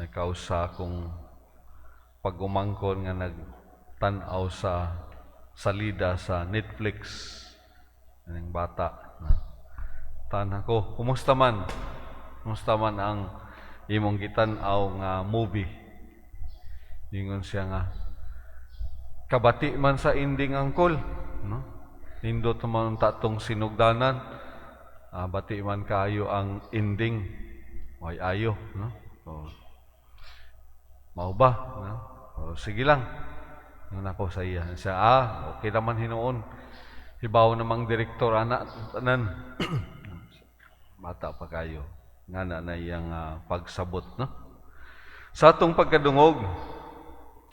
kausa kung pag-umangkon nga nagtan-aw sa salida sa Netflix ng bata. Tanan ko, kumusta man? Kumusta man ang imong gitan-aw nga movie? Ingon siya nga, kabati man sa ending angkol, no? Nindot man tatong sinugdanan, bati man kayo ang ending, way ayo, no? So, mao ba? No? So, sige lang. Nung ako sa iya, siya, okay naman hinuon. Hibaw namang direktor, anak, tanan. Bata pa kayo. Nga na iyang pagsabot, no? Sa atong pagkadungog,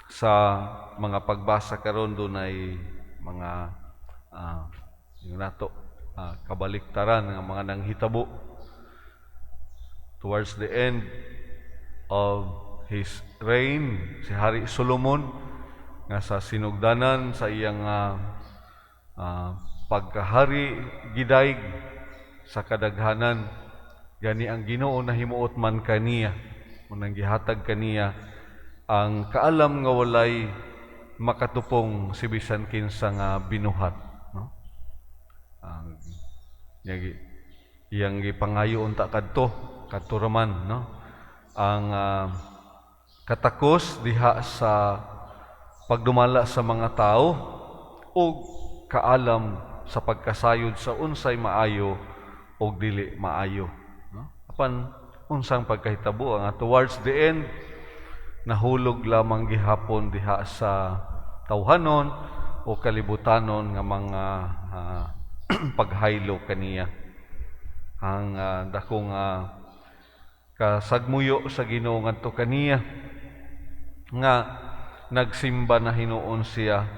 sa mga pagbasa karon doon ay mga yung nato kabaliktaran ng mga nanghitabo towards the end of his reign, si Hari Solomon nga sa sinugdanan sa iyang pagkahari gidaig sa kadaghanan gani ang Ginoo nahimuot man kaniya unang gihatag kaniya ang kaalam nga walay makatupong si bisan kinsa nga binuhat, no? Ang iyang gipangayo unta kadto raman, no? Ang katakos diha sa pagdumala sa mga tao o kaalam sa pagkasayod sa unsay maayo o dili maayo, no? Apan unsang pagkahitabo nga towards the end nahulog lamang gihapon diha sa tawhanon o kalibutanon nga mga paghaylo kaniya. Ang dakong kasagmuyo sa Ginoo ngadto kaniya nga nagsimba na hinuon siya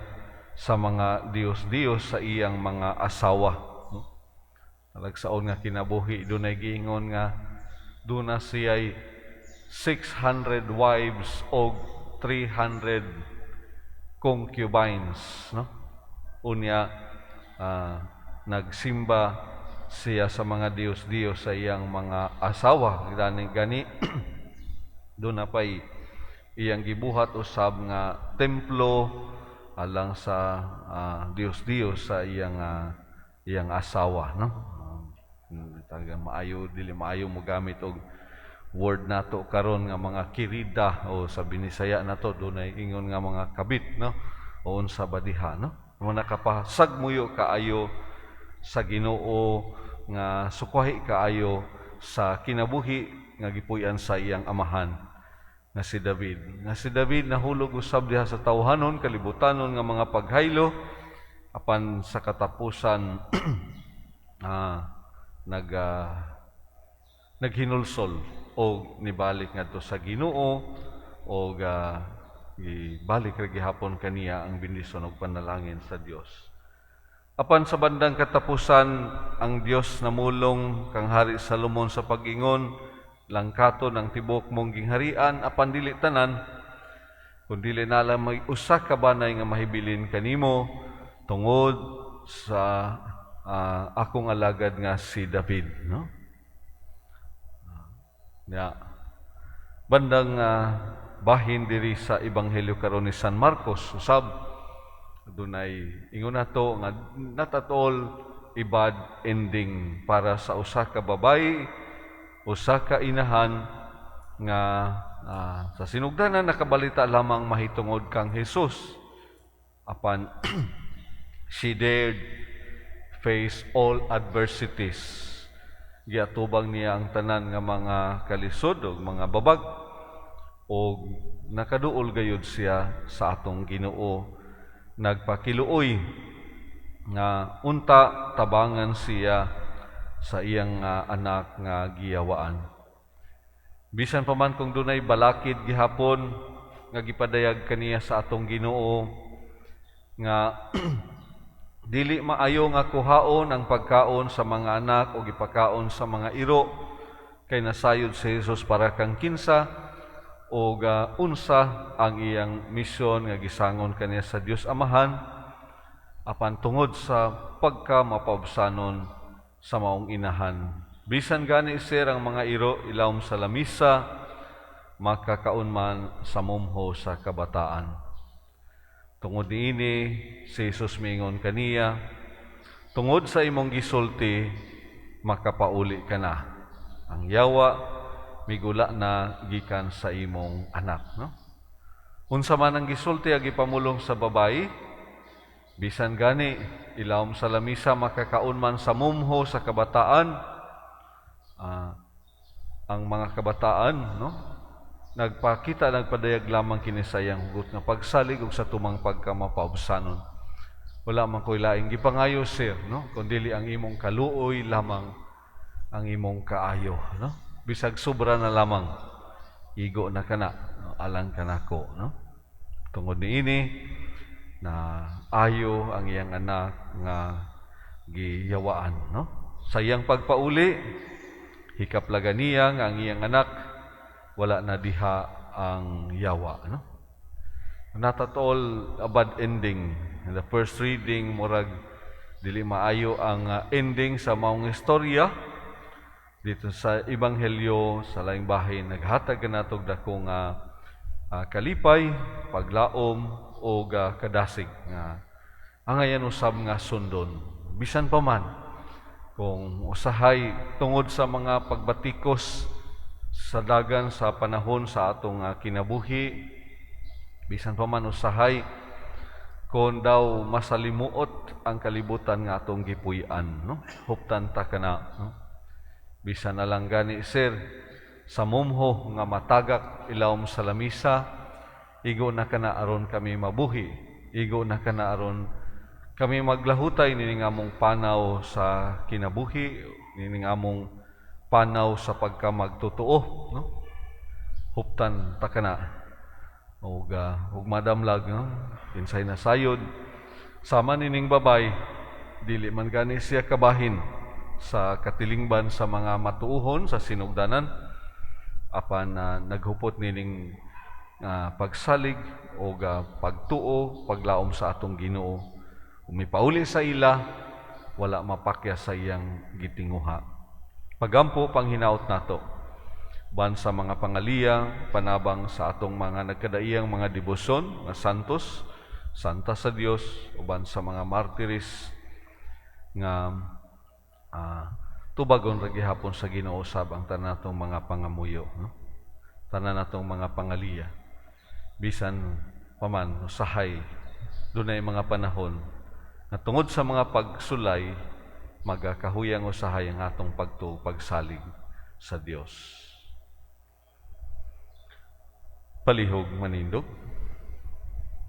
sa mga Dios-Dios sa iyang mga asawa, no? Talagsaon nga kinabuhi dunay giingon nga duna siya'y 600 wives o 300 concubines, no? Unya nagsimba siya sa mga Dios-Dios sa iyang mga asawa gani doon na pa'y iyang gibuhat usab nga templo alang sa Dios-Dios sa iyang asawa, no? Talagang maayo dili maayo mo gamit og word nato karon nga mga kirida o sa Binisaya nato dunay ingon nga mga kabit, no? O unsa badiha, no? Mo nakapasagmuyo kaayo sa Ginoo nga sukwahi kaayo sa kinabuhi nga gipuy-an sa iyang amahan nga si David. Nga si David nahulog usab diha sa tawhanon kalibutanon nga mga paghaylo apan sa katapusan naghinulsol o nibalik ngadto sa Ginoo o ibalik ra gihapon kaniya ang bendisyon ug panalangin sa Dios. Apan sa bandang katapusan ang Dios namulong kang Hari Solomon sa pag-ingon langkaton ang tibok mong gingharian apan dili tanan kundi nala may usa ka banay nga mahibilin kanimo tungod sa akong alagad nga si David, no? Bandang bahin diri sa Ebanghelyo karon ni San Marcos usab dunay ingon nato nga not at all a bad ending para sa usa ka babayi, usa ka inahan nga sa sinugdanan nakabalita lamang mahitungod kang Hesus apan she dared face all adversities. Giatubang niya ang tanan nga mga kalisod o mga babag o nakaduol gayud siya sa atong Ginoo. Nagpakiluoy nga unta tabangan siya sa iyang anak nga giyawaan. Bisan pa man kung dunay balakid gihapon nga gipadayag kaniya sa atong Ginoo nga dili maayo nga kuhaon ang pagkaon sa mga anak o gipakaon sa mga iro kay nasayod si Jesus para kang kinsa o unsa ang iyang misyon nga gisangon kaniya sa Dios Amahan apan tungod sa pagka mapaubsanon sa maong inahan. Bisan gani sir ang mga iro ilawom sa lamisa makakaon man sa mumho sa kabataan. Tungod niini si Jesus mingon kaniya, tungod sa imong gisulti makapauli ka na. Ang yawa migula na gikan sa imong anak, no? Unsa man ang gisulti agi pamulong sa babayi, bisan gani ilawom sa lamisa makakaon man sa mumho sa kabataan. Ang mga kabataan, no, nagpadayag lamang kini sa iyang hugot nga pagsalig ug sa tumang pagkamapaubsanon. Wala man koy laing gipangayo sir, no, kundi ang imong kaluoy lamang ang imong kaayo, no? Bisag sobra na lamang igo na kana, no, alang kanako, no? Tungod niini na ayo ang iyang anak nga giyawaan, no? Sa iyang pagpauli, hikaplagan niya nga ang iyang anak wala na diha ang yawa, no? Not at all a bad ending. In the first reading, murag dili maayo ang ending sa maong istorya. Dito sa Ebanghelyo sa laing bahin, naghatag natog dako nga kalipay, paglaom o kadasig nga angayan usab nga sundon. Bisan pa man kung usahay tungod sa mga pagbatikos sa dagan sa panahon sa atong kinabuhi, bisan pa man usahay kung daw masalimuot ang kalibutan nga atong gipuy-an, no? Huptan ta kana, no? Bisan na lang gani sir, sa mumho nga matagak ilawom sa lamisa, igo na kana aron kami mabuhi, igo na kana aron kami maglahutay nining among panaw sa kinabuhi, nining among panaw sa pagkamagtotoo, no? Huptan ta kana ug madamlag, no? Kinsay nasayod sama nining babay, dili man gani siya kabahin sa katilingban sa mga matuuhon sa sinugdanan, apan naghupot nining pagsalig o pagtuo, paglaom sa atong Ginoo. Umipauli sa ila, wala mapakya sa iyang gitinguha. Pagampo panghinaot nato, ban sa mga pangaliya, panabang sa atong mga nagkadaiyang mga debosyon, nga santos, santa sa Dios, uban sa mga martiris, nga tubagon ra gihapon sa Ginoo sab ang tanan natong mga pangamuyo, no? Tanan natong mga pangaliya. Bisan paman usahay dunay mga panahon na tungod sa mga pagsulay magakahuyang usahay ang atong pagsalig sa Dios. Palihog manindog.